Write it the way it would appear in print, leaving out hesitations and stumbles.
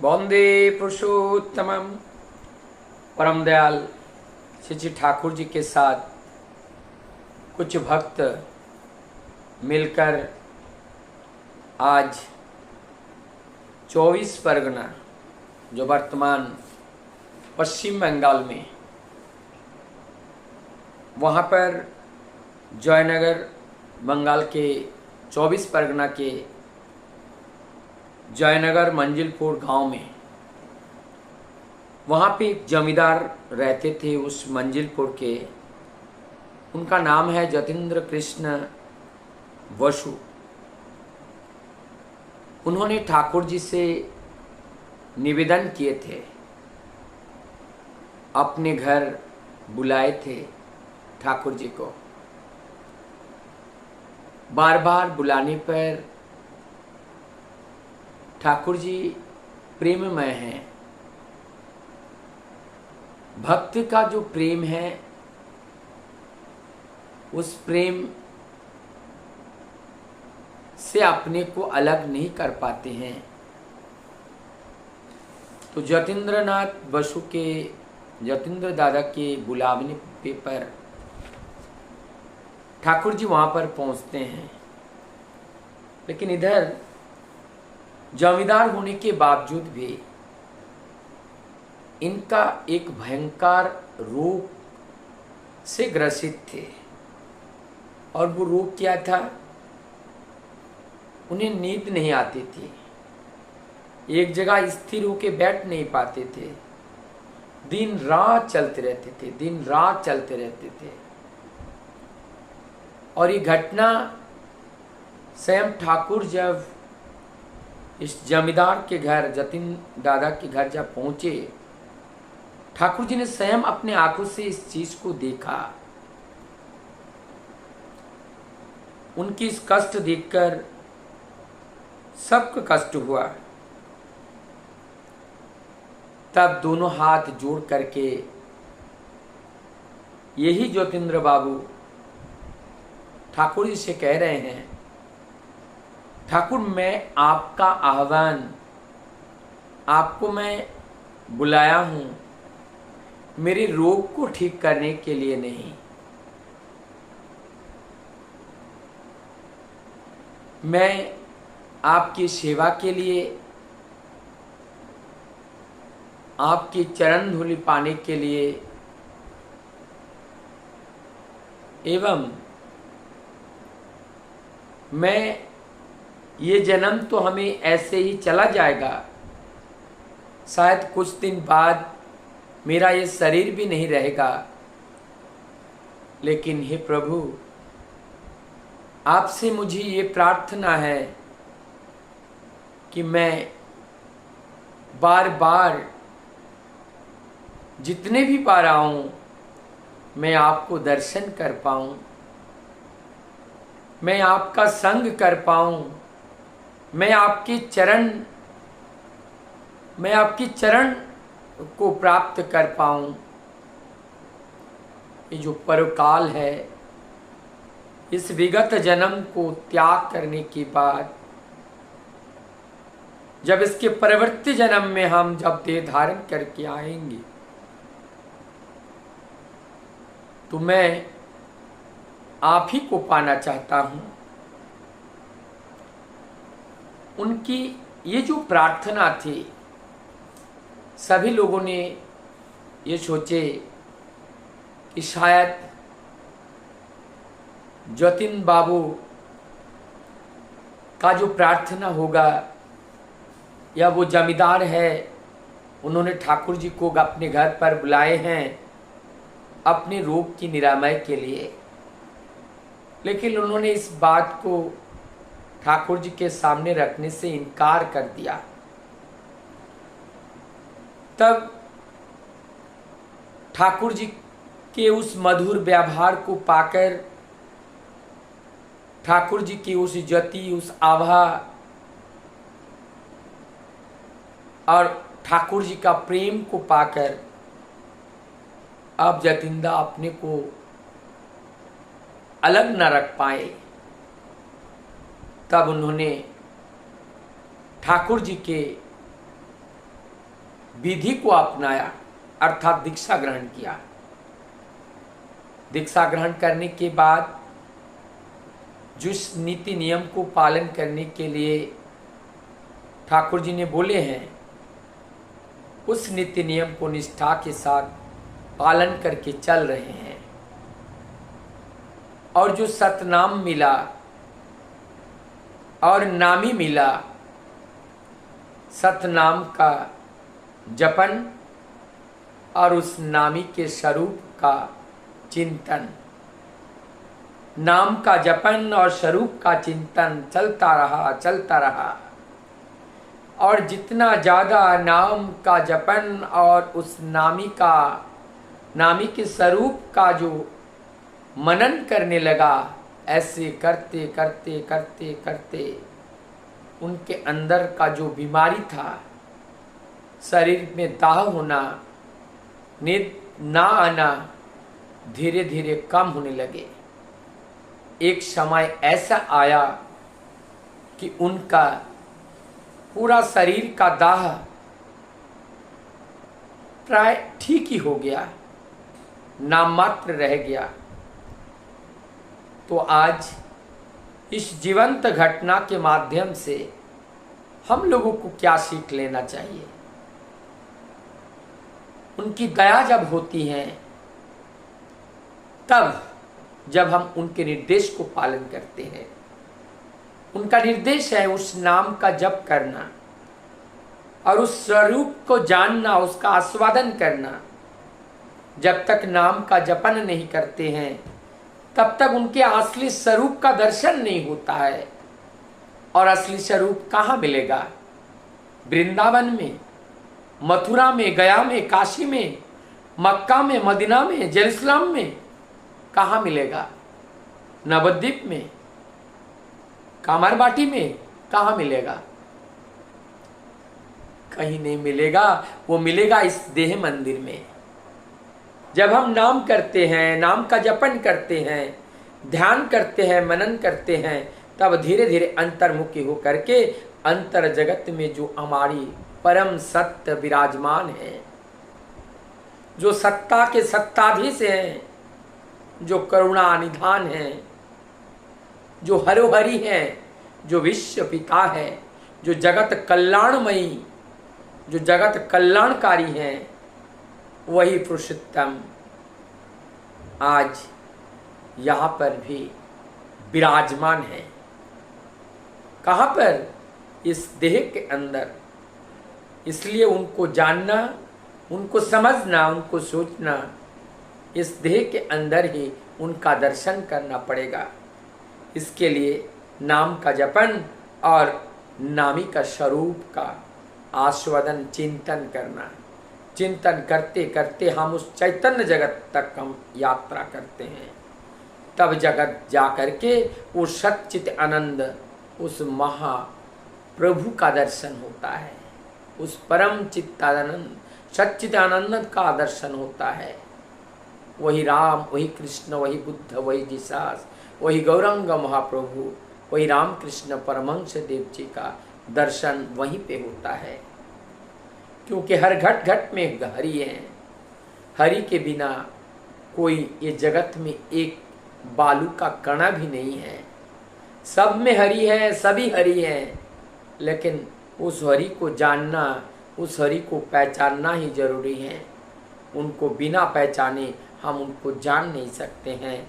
वंदे पुरुषोत्तमम। परम दयाल श्री श्री ठाकुर जी के साथ कुछ भक्त मिलकर आज 24 परगना जो वर्तमान पश्चिम बंगाल में, वहाँ पर जयनगर बंगाल के 24 परगना के जयनगर मंजिलपुर गांव में, वहाँ पे एक जमींदार रहते थे उस मंजिलपुर के। उनका नाम है जतीन्द्र कृष्ण बसु। उन्होंने ठाकुर जी से निवेदन किए थे, अपने घर बुलाए थे ठाकुर जी को। बार बार बुलाने पर ठाकुर जी प्रेममय हैं। भक्त का जो प्रेम है, उस प्रेम से अपने को अलग नहीं कर पाते हैं। तो जतीन्द्रनाथ बसु के, जतीन्द्र दादा के बुलावने पर ठाकुर जी वहाँ पर पहुँचते हैं। लेकिन इधर जमींदार होने के बावजूद भी इनका एक भयंकर रोग से ग्रसित थे। और वो रोग क्या था? उन्हें नींद नहीं आती थी, एक जगह स्थिर होकर बैठ नहीं पाते थे, दिन रात चलते रहते थे, दिन रात चलते रहते थे। और ये घटना स्वयं ठाकुर जब इस जमींदार के घर, जतीन दादा के घर जब पहुंचे, ठाकुर जी ने स्वयं अपने आंखों से इस चीज को देखा। उनकी इस कष्ट देखकर सबको कष्ट हुआ। तब दोनों हाथ जोड़ करके यही ज्योतिन्द्र बाबू ठाकुर जी से कह रहे हैं, ठाकुर मैं आपका आह्वान, आपको मैं बुलाया हूं मेरे रोग को ठीक करने के लिए नहीं, मैं आपकी सेवा के लिए, आपकी चरण धूलि पाने के लिए, एवं मैं ये जन्म तो हमें ऐसे ही चला जाएगा, शायद कुछ दिन बाद मेरा ये शरीर भी नहीं रहेगा। लेकिन हे प्रभु, आपसे मुझे ये प्रार्थना है कि मैं बार बार जितने भी बार आऊं, मैं आपको दर्शन कर पाऊं, मैं आपका संग कर पाऊं, मैं आपकी चरण को प्राप्त कर पाऊं। ये जो परकाल है, इस विगत जन्म को त्याग करने के बाद जब इसके परवर्ती जन्म में हम जब देह धारण करके आएंगे, तो मैं आप ही को पाना चाहता हूं। उनकी ये जो प्रार्थना थी, सभी लोगों ने ये सोचे कि शायद जतीन बाबू का जो प्रार्थना होगा, या वो जमींदार है, उन्होंने ठाकुर जी को अपने घर पर बुलाए हैं अपने रोग की निरामय के लिए। लेकिन उन्होंने इस बात को ठाकुर जी के सामने रखने से इनकार कर दिया। तब ठाकुर जी के उस मधुर व्यवहार को पाकर, ठाकुर जी की उस जति, उस आभा और ठाकुर जी का प्रेम को पाकर अब जतिंदा अपने को अलग न रख पाए। तब उन्होंने ठाकुर जी के विधि को अपनाया, अर्थात दीक्षा ग्रहण किया। दीक्षा ग्रहण करने के बाद जिस नीति नियम को पालन करने के लिए ठाकुर जी ने बोले हैं, उस नीति नियम को निष्ठा के साथ पालन करके चल रहे हैं। और जो सतनाम मिला और नामी मिला, सतनाम का जपन और उस नामी के स्वरूप का चिंतन, नाम का जपन और स्वरूप का चिंतन चलता रहा। और जितना ज़्यादा नाम का जपन और उस नामी के स्वरूप का जो मनन करने लगा, ऐसे करते करते उनके अंदर का जो बीमारी था, शरीर में दाह होना, नींद ना आना, धीरे धीरे कम होने लगे। एक समय ऐसा आया कि उनका पूरा शरीर का दाह प्राय ठीक ही हो गया, नाम मात्र रह गया। तो आज इस जीवंत घटना के माध्यम से हम लोगों को क्या सीख लेना चाहिए? उनकी दया जब होती है, तब जब हम उनके निर्देश को पालन करते हैं। उनका निर्देश है उस नाम का जप करना और उस स्वरूप को जानना, उसका आस्वादन करना। जब तक नाम का जपन नहीं करते हैं, तब तक उनके असली स्वरूप का दर्शन नहीं होता है। और असली स्वरूप कहाँ मिलेगा? वृंदावन में, मथुरा में, गया में, काशी में, मक्का में, मदीना में, जेरूसलम में कहाँ मिलेगा? नवद्वीप में, कामरबाटी में कहाँ मिलेगा? कहीं नहीं मिलेगा। वो मिलेगा इस देह मंदिर में। जब हम नाम करते हैं, नाम का जपन करते हैं, ध्यान करते हैं, मनन करते हैं, तब धीरे धीरे अंतर्मुखी हो करके अंतर जगत में जो हमारी परम सत्य विराजमान है, जो सत्ता के सत्ताधीश हैं, जो करुणा निधान है, जो हरोहरि है, जो विश्व पिता है, जो जगत कल्याणमयी, जो जगत कल्याणकारी है, वही पुरुषोत्तम आज यहाँ पर भी विराजमान है। कहाँ पर? इस देह के अंदर। इसलिए उनको जानना, उनको समझना, उनको सोचना, इस देह के अंदर ही उनका दर्शन करना पड़ेगा। इसके लिए नाम का जपन और नामी का स्वरूप का आस्वादन, चिंतन करना। चिंतन करते करते हम उस चैतन्य जगत तक हम यात्रा करते हैं। तब जगत जा करके वो सच्चित आनंद, उस महाप्रभु का दर्शन होता है, उस परम चित्तानंद, सच्चित आनंद का दर्शन होता है। वही राम, वही कृष्ण, वही बुद्ध, वही जिसास, वही गौरंग महाप्रभु, वही रामकृष्ण परमहंस देव जी का दर्शन वहीं पे होता है। क्योंकि हर घट घट में हरि है। हरि के बिना कोई ये जगत में एक बालू का कणा भी नहीं है। सब में हरि है, सभी हरि हैं, लेकिन उस हरि को जानना, उस हरि को पहचानना ही जरूरी है। उनको बिना पहचाने हम उनको जान नहीं सकते हैं।